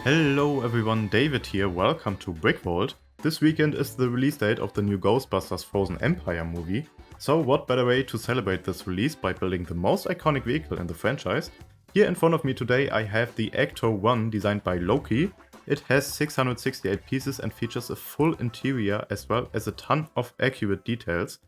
Hello everyone, David here, welcome to BrickVault. This weekend is the release date of the new Ghostbusters Frozen Empire movie, so what better way to celebrate this release by building the most iconic vehicle in the franchise? Here in front of me today I have the Ecto-1 designed by Loki. It has 668 pieces and features a full interior as well as a ton of accurate details.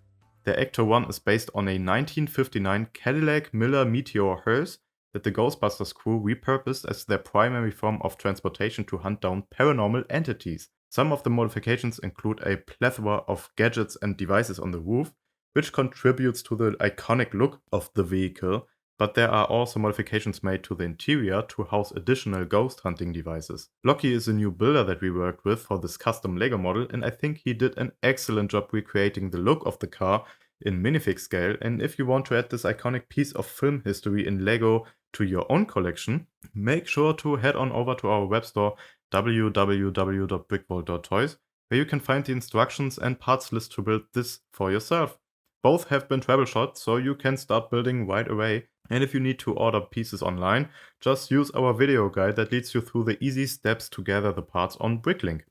The Ecto-1 is based on a 1959 Cadillac Miller-Meteor hearse that the Ghostbusters crew repurposed as their primary form of transportation to hunt down paranormal entities. Some of the modifications include a plethora of gadgets and devices on the roof, which contributes to the iconic look of the vehicle, but there are also modifications made to the interior to house additional ghost hunting devices. Loki is a new builder that we worked with for this custom LEGO model, and I think he did an excellent job recreating the look of the car in minifig scale. And if you want to add this iconic piece of film history in LEGO to your own collection, make sure to head on over to our web store www.brickvault.toys, where you can find the instructions and parts list to build this for yourself. Both have been troubleshot, so you can start building right away. And if you need to order pieces online, just use our video guide that leads you through the easy steps to gather the parts on Bricklink.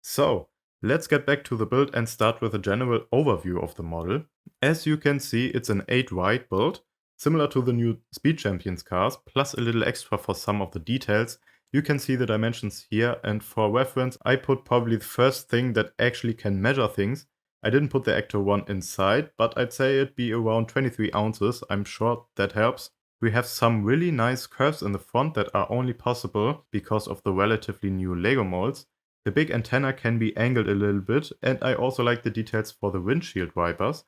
So, let's get back to the build and start with a general overview of the model. As you can see, it's an 8-wide build, similar to the new Speed Champions cars, plus a little extra for some of the details. You can see the dimensions here, and for reference, I put probably the first thing that actually can measure things. I didn't put the Ecto-1 inside, but I'd say it'd be around 23 ounces, I'm sure that helps. We have some really nice curves in the front that are only possible because of the relatively new LEGO molds. The big antenna can be angled a little bit, and I also like the details for the windshield wipers.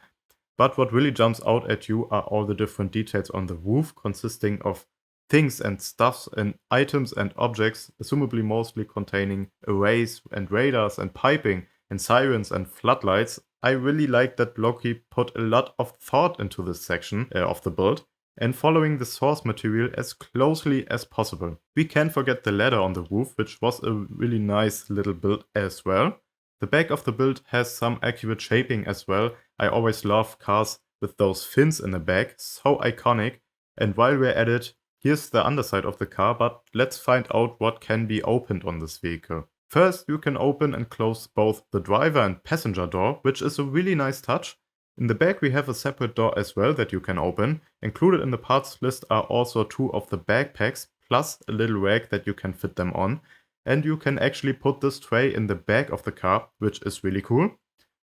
But what really jumps out at you are all the different details on the roof, consisting of things and stuffs and items and objects, assumably mostly containing arrays and radars and piping and sirens and floodlights. I really like that Loki put a lot of thought into this section of the build, and following the source material as closely as possible. We can't forget the ladder on the roof, which was a really nice little build as well. The back of the build has some accurate shaping as well. I always love cars with those fins in the back, so iconic. And while we're at it, here's the underside of the car, but let's find out what can be opened on this vehicle. First, you can open and close both the driver and passenger door, which is a really nice touch. In the back we have a separate door as well that you can open. Included in the parts list are also 2 of the backpacks, plus a little rack that you can fit them on. And you can actually put this tray in the back of the car, which is really cool.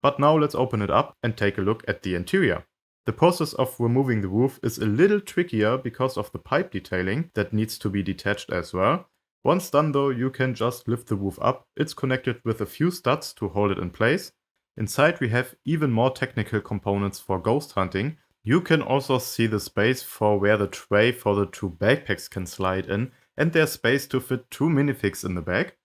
But now let's open it up and take a look at the interior. The process of removing the roof is a little trickier because of the pipe detailing that needs to be detached as well. Once done though, you can just lift the roof up. It's connected with a few studs to hold it in place. Inside we have even more technical components for ghost hunting. You can also see the space for where the tray for the 2 backpacks can slide in, and there's space to fit 2 minifigs in the back.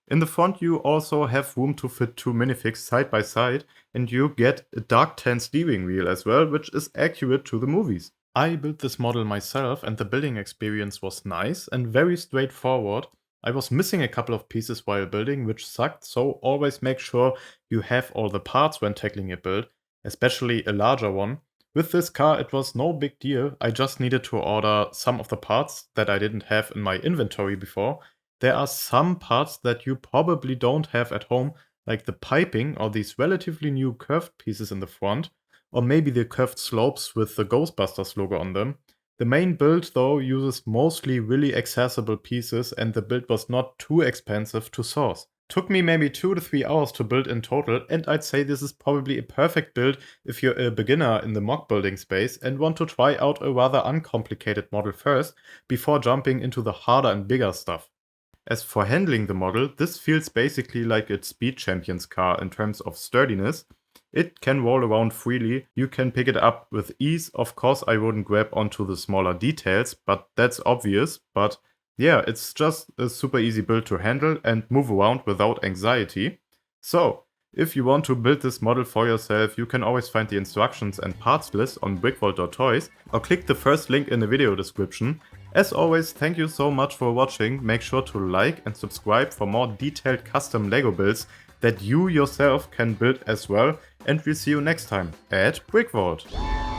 In the front you also have room to fit 2 minifigs side by side, and you get a dark tan steering wheel as well, which is accurate to the movies. I built this model myself and the building experience was nice and very straightforward. I was missing a couple of pieces while building, which sucked, so always make sure you have all the parts when tackling a build, especially a larger one. With this car it was no big deal, I just needed to order some of the parts that I didn't have in my inventory before. There are some parts that you probably don't have at home, like the piping or these relatively new curved pieces in the front, or maybe the curved slopes with the Ghostbusters logo on them. The main build though uses mostly really accessible pieces, and the build was not too expensive to source. Took me maybe 2 to 3 hours to build in total, and I'd say this is probably a perfect build if you're a beginner in the mock building space and want to try out a rather uncomplicated model first before jumping into the harder and bigger stuff. As for handling the model, this feels basically like a Speed Champions car in terms of sturdiness. It can roll around freely, you can pick it up with ease. Of course I wouldn't grab onto the smaller details, but that's obvious. But yeah, it's just a super easy build to handle and move around without anxiety. So, if you want to build this model for yourself, you can always find the instructions and parts list on brickvault.toys or click the first link in the video description. As always, thank you so much for watching. Make sure to like and subscribe for more detailed custom LEGO builds that you yourself can build as well, and we'll see you next time at BrickVault.